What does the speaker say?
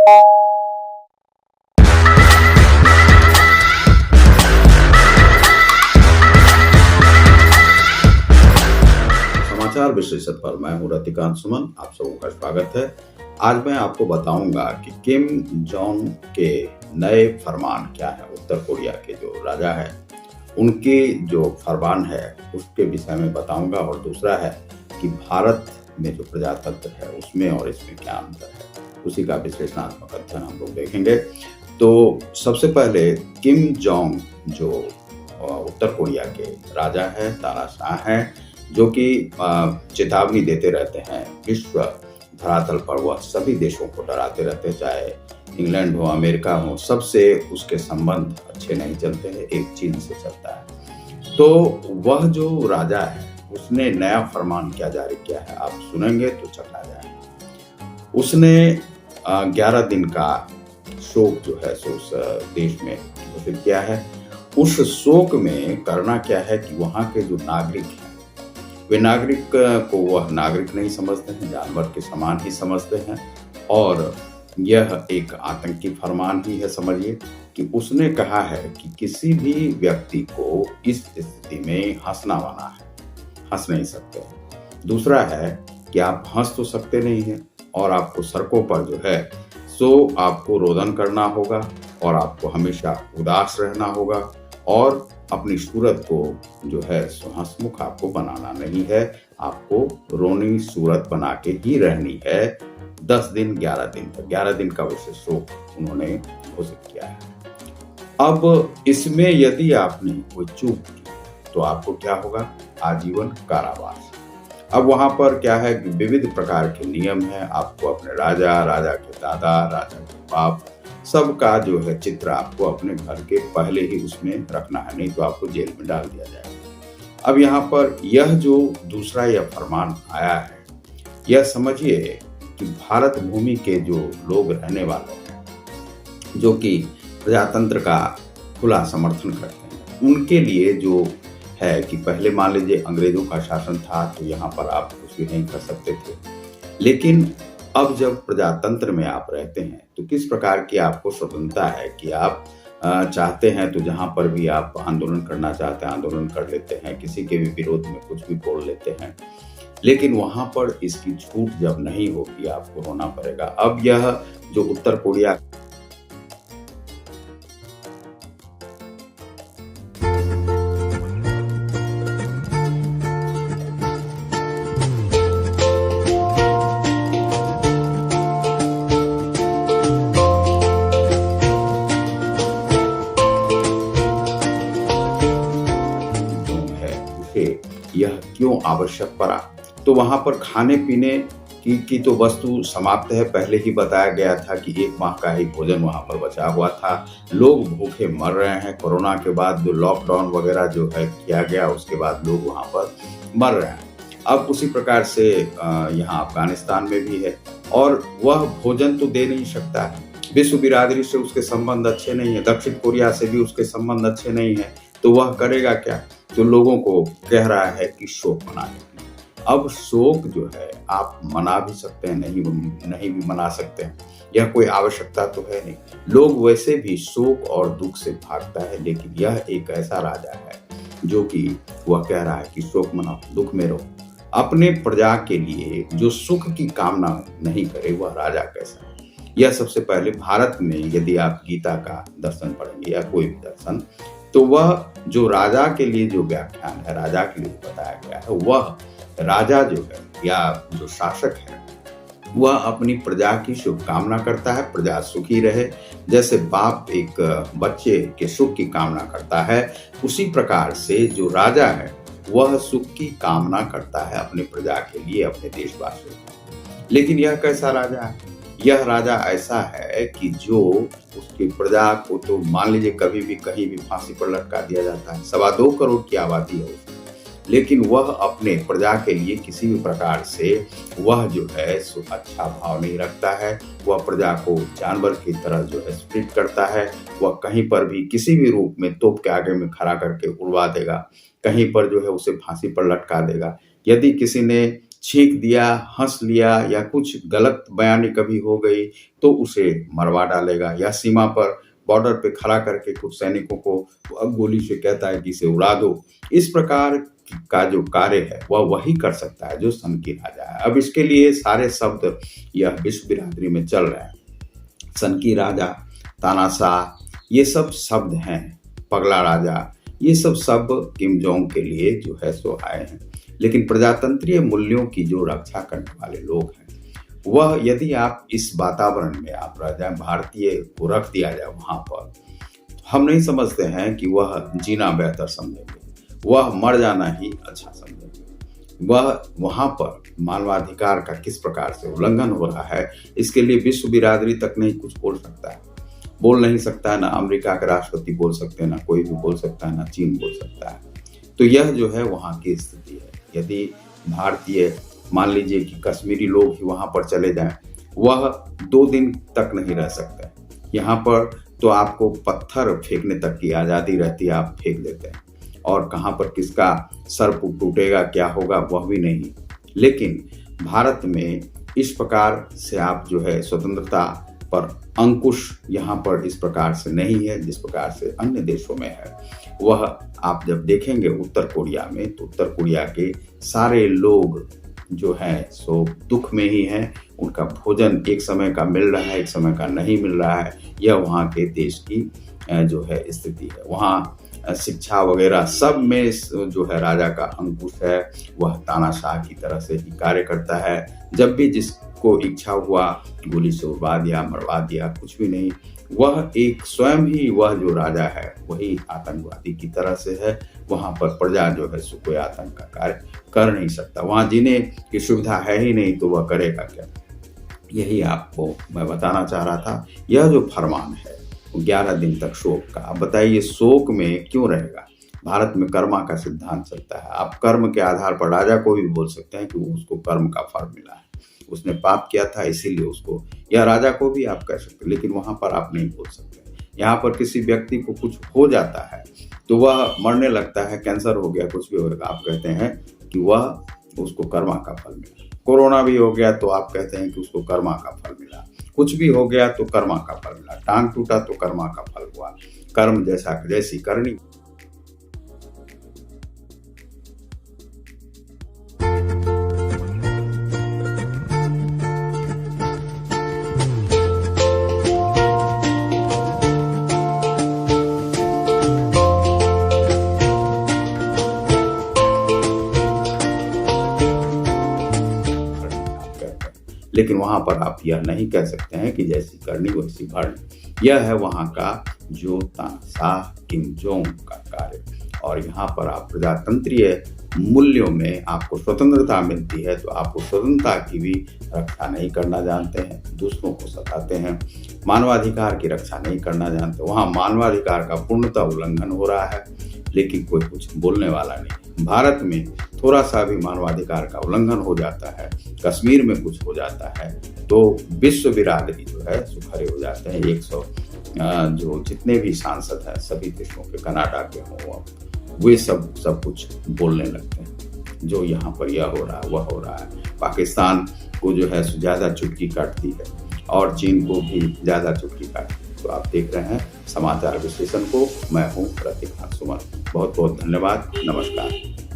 समाचार विश्लेषक पर मैं हूं रतिकांत सुमन, आप सबों का स्वागत है। आज मैं आपको बताऊंगा कि किम जोंग के नए फरमान क्या है। उत्तर कोरिया के जो राजा है उनके जो फरमान है उसके विषय में बताऊंगा, और दूसरा है कि भारत में जो प्रजातंत्र है उसमें और इसमें क्या अंतर है, उसी का विश्लेषणात्मक अध्ययन हम लोग देखेंगे। तो सबसे पहले किम जोंग जो उत्तर कोरिया के राजा है, तानाशाह हैं, जो कि चेतावनी देते रहते हैं विश्व धरातल पर। वह सभी देशों को डराते रहते हैं, चाहे इंग्लैंड हो, अमेरिका हो, सबसे उसके संबंध अच्छे नहीं चलते हैं, एक चीन से चलता है। तो वह जो राजा है उसने नया फरमान क्या जारी किया है, आप सुनेंगे तो चकरा जाएगा। उसने 11 दिन का शोक जो है उस देश में घोषित किया है। उस शोक में करना क्या है कि वहाँ के जो नागरिक हैं, वे नागरिक को वह नागरिक नहीं समझते हैं, जानवर के समान ही समझते हैं। और यह एक आतंकी फरमान ही है, समझिए कि उसने कहा है कि किसी भी व्यक्ति को इस स्थिति में हंसना मना है, हंस नहीं सकते। दूसरा है कि आप हंस तो सकते नहीं हैं, और आपको सड़कों पर जो है सो आपको रोदन करना होगा, और आपको हमेशा उदास रहना होगा, और अपनी सूरत को जो है हंसमुख आपको बनाना नहीं है, आपको रोनी सूरत बना के ही रहनी है 10 दिन 11 दिन तक। 11 दिन का विशेष शोक उन्होंने घोषित किया है। अब इसमें यदि आपने कोई चूक की तो आपको क्या होगा, आजीवन कारावास। अब वहां पर क्या है कि विविध प्रकार के नियम है। आपको अपने राजा, राजा के दादा, राजा के बाप, सबका जो है चित्र आपको अपने घर के पहले ही उसमें रखना है, नहीं तो आपको जेल में डाल दिया जाएगा। अब यहाँ पर यह जो दूसरा यह फरमान आया है, यह समझिए कि भारत भूमि के जो लोग रहने वाले हैं, जो कि प्रजातंत्र का खुला समर्थन करते हैं, उनके लिए जो है कि पहले मान लीजिए अंग्रेजों का शासन था तो यहाँ पर आप कुछ भी नहीं कर सकते थे, लेकिन अब जब प्रजातंत्र में आप रहते हैं तो किस प्रकार की आपको स्वतंत्रता है कि आप चाहते हैं तो जहां पर भी आप आंदोलन करना चाहते हैं आंदोलन कर लेते हैं, किसी के भी विरोध में कुछ भी बोल लेते हैं। लेकिन वहां पर इसकी छूट जब नहीं होगी, आपको होना पड़ेगा। अब यह जो उत्तर कोरिया यह क्यों आवश्यक पड़ा, तो वहां पर खाने पीने की तो वस्तु समाप्त है। पहले ही बताया गया था कि 1 माह का ही भोजन वहां पर बचा हुआ था। लोग भूखे मर रहे हैं। कोरोना के बाद जो लॉकडाउन वगैरह जो है किया गया, उसके बाद लोग वहां पर मर रहे हैं। अब उसी प्रकार से यहाँ अफगानिस्तान में भी है, और वह भोजन तो दे नहीं सकता है। विश्व बिरादरी से उसके संबंध अच्छे नहीं है, दक्षिण कोरिया से भी उसके संबंध अच्छे नहीं है, तो वह करेगा क्या, तो लोगों को कह रहा है कि शोक मनाने के लिए। अब शोक जो है आप मना भी सकते हैं, नहीं भी मना सकते हैं, यह कोई आवश्यकता तो है नहीं। लोग वैसे भी शोक और दुख से भागता है, लेकिन यह एक ऐसा राजा है जो कि वह कह रहा है कि शोक मनाओ, दुख में रहो। अपने प्रजा के लिए जो सुख की कामना नहीं करे, वह राजा कैसा है। यह सबसे पहले भारत में यदि आप गीता का दर्शन पढ़ेंगे या कोई भी दर्शन, तो वह जो राजा के लिए जो व्याख्यान है, राजा के लिए बताया गया है, वह राजा जो है या जो शासक है, वह अपनी प्रजा की शुभकामना करता है, प्रजा सुखी रहे। जैसे बाप एक बच्चे के सुख की कामना करता है, उसी प्रकार से जो राजा है वह सुख की कामना करता है अपने प्रजा के लिए, अपने देशवासियों। लेकिन यह कैसा राजा है? यह राजा ऐसा है कि जो उसकी प्रजा को तो मान लीजिए कभी भी कहीं भी फांसी पर लटका दिया जाता है। 2.25 करोड़ की आबादी है उसकी, लेकिन वह अपने प्रजा के लिए किसी भी प्रकार से वह जो है सो अच्छा भाव नहीं रखता है। वह प्रजा को जानवर की तरह जो है ट्रीट करता है। वह कहीं पर भी किसी भी रूप में तोप के आगे में खड़ा करके उड़वा देगा, कहीं पर जो है उसे फांसी पर लटका देगा। यदि किसी ने छींक दिया, हंस लिया या कुछ गलत बयानी कभी हो गई तो उसे मरवा डालेगा, या सीमा पर बॉर्डर पे खड़ा करके कुछ सैनिकों को गोली से कहता है कि इसे उड़ा दो। इस प्रकार का जो कार्य है वह वही कर सकता है जो सनकी राजा है। अब इसके लिए सारे शब्द यह विश्व बिरादरी में चल रहे हैं। सनकी राजा, तानाशाह, ये सब शब्द हैं, पगला राजा, ये सब शब्द किम जोंग के लिए जो है सो आए हैं। लेकिन प्रजातंत्रीय मूल्यों की जो रक्षा करने वाले लोग हैं, वह यदि आप इस वातावरण में आप रह जाए, भारतीय को रख दिया जाए वहां पर, हम नहीं समझते हैं कि वह जीना बेहतर समझेंगे, वह मर जाना ही अच्छा समझेंगे। वह वहां पर मानवाधिकार का किस प्रकार से उल्लंघन हो रहा है, इसके लिए विश्व बिरादरी तक नहीं कुछ बोल सकता है, बोल नहीं सकता है। ना अमेरिका के राष्ट्रपति बोल सकते हैं, ना कोई भी बोल सकता है, ना चीन बोल सकता है। तो यह जो है वहाँ की स्थिति है। यदि भारतीय, मान लीजिए कि कश्मीरी लोग ही वहाँ पर चले जाएं, वह 2 दिन तक नहीं रह सकते। यहाँ पर तो आपको पत्थर फेंकने तक की आज़ादी रहती है, आप फेंक देते हैं, और कहाँ पर किसका सर टूटेगा, क्या होगा, वह भी नहीं। लेकिन भारत में इस प्रकार से आप जो है स्वतंत्रता पर अंकुश यहाँ पर इस प्रकार से नहीं है जिस प्रकार से अन्य देशों में है। वह आप जब देखेंगे उत्तर कोरिया में, तो उत्तर कोरिया के सारे लोग जो हैं सो दुख में ही हैं। उनका भोजन एक समय का मिल रहा है, एक समय का नहीं मिल रहा है। यह वहाँ के देश की जो है स्थिति है। वहाँ शिक्षा वगैरह सब में जो है राजा का अंकुश है। वह तानाशाह की तरह से ही कार्य करता है। जब भी जिसको इच्छा हुआ गोली से उड़वा दिया, मरवा दिया, कुछ भी नहीं। वह एक स्वयं ही वह जो राजा है वही आतंकवादी की तरह से है। वहाँ पर प्रजा जो है सो कोई आतंक का कार्य कर नहीं सकता। वहाँ जीने की सुविधा है ही नहीं, तो वह करेगा क्या? यही आपको मैं बताना चाह रहा था। यह जो फरमान है 11 दिन तक शोक का। अब बताइए शोक में क्यों रहेगा? भारत में कर्मा का सिद्धांत चलता है। आप कर्म के आधार पर राजा को भी बोल सकते हैं कि उसको कर्म का फल मिला है, उसने पाप किया था इसीलिए उसको, या राजा को भी आप कह सकते हैं। लेकिन वहां पर आप नहीं बोल सकते। यहाँ पर किसी व्यक्ति को कुछ हो जाता है तो वह मरने लगता है, कैंसर हो गया, कुछ भी हो गया, आप कहते हैं कि वह उसको कर्मा का फल मिला। कोरोना भी हो गया तो आप कहते हैं कि उसको कर्मा का फल मिला। कुछ भी हो गया तो कर्मा का फल मिला। टांग टूटा तो कर्मा का फल हुआ। कर्म जैसी करनी। लेकिन वहां पर आप यह नहीं कह सकते हैं कि जैसी करनी वैसी भरनी। यह है वहां का जो तानाशाह किम जोंग का कार्य। और यहाँ पर आप प्रजातंत्रीय मूल्यों में आपको स्वतंत्रता मिलती है तो आप उस स्वतंत्रता की भी रक्षा नहीं करना जानते हैं, दूसरों को सताते हैं। मानवाधिकार की रक्षा नहीं करना जानते। वहाँ मानवाधिकार का पूर्णतः उल्लंघन हो रहा है, लेकिन कोई कुछ बोलने वाला नहीं। भारत में थोड़ा सा भी मानवाधिकार का उल्लंघन हो जाता है, कश्मीर में कुछ हो जाता है, तो विश्व बिरादरी जो है सो खड़े हो जाते हैं। 100 जो जितने भी सांसद हैं सभी देशों के, कनाडा के हों, वे सब कुछ बोलने लगते हैं। जो यहाँ पर यह हो रहा है वह हो रहा है। पाकिस्तान को जो है ज़्यादा चुटकी काटती है और चीन को भी ज़्यादा चुटकी काटती है। तो आप देख रहे हैं समाचार विश्लेषण को। मैं हूँ प्रतीक सुमन। बहुत बहुत धन्यवाद। नमस्कार।